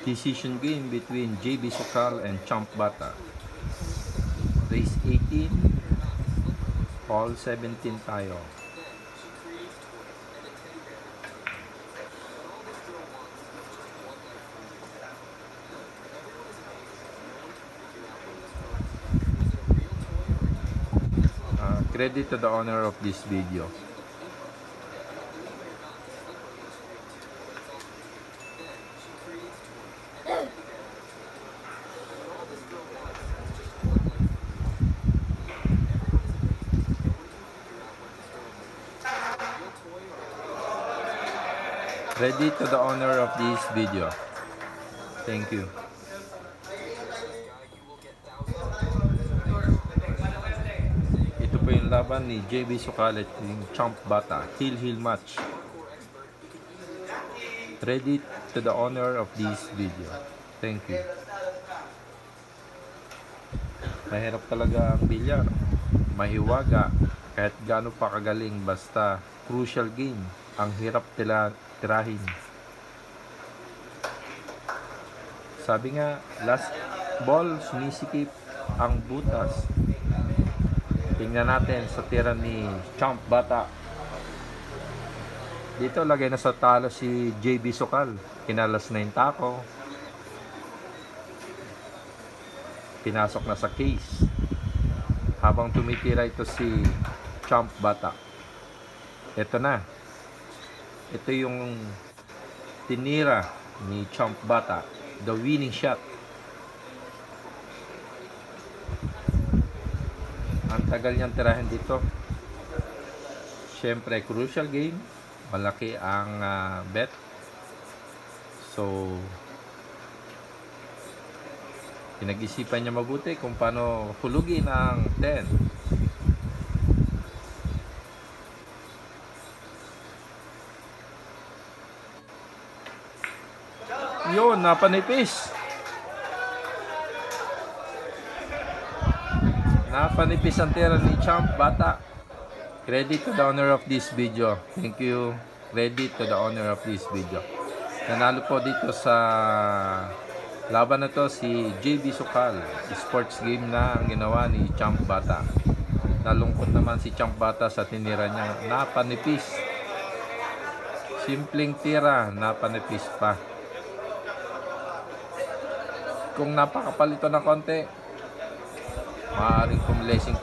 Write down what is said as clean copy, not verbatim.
Decision game between JB Sokal and Champ Bata. Race 18, Hall 17 tayo. Credit to the owner of this video. Credit to the owner of this video. Thank you. Ito po yung laban ni JB Sokal at yung Champ Bata. Heel match. Credit to the owner of this video. Thank you. Mahirap talaga ang bilyar. Mahiwaga. Kahit gaano pa kagaling, basta crucial game. Ang hirap tirahin. Sabi nga, last ball, sinisikip ang butas. Tingnan natin sa tira ni Champ Bata. Dito lagay na sa talo si JB Sokal. Kinalas na yung tako. Pinasok na sa case. Habang tumitira ito si Champ Bata. Ito na. Ito yung tinira ni Champ Bata. The winning shot. Ang tagal niyang tirahin dito. Siyempre, crucial game. Malaki ang bet. So, pinag-isipan niya mabuti kung paano hulugin ang 10. Yun, napanipis. Napanipis ang tira ni Champ Bata. Credit to the owner of this video. Thank you. Credit to the owner of this video. Nanalo po dito sa laban na to si JB Sokal. Sports game na ang ginawa ni Champ Bata. Nalungkot naman si Champ Bata sa tinira niya. Napanipis. Simpleng tira, napanipis pa. Kung napakapal ito na konti, maaaring pumlesing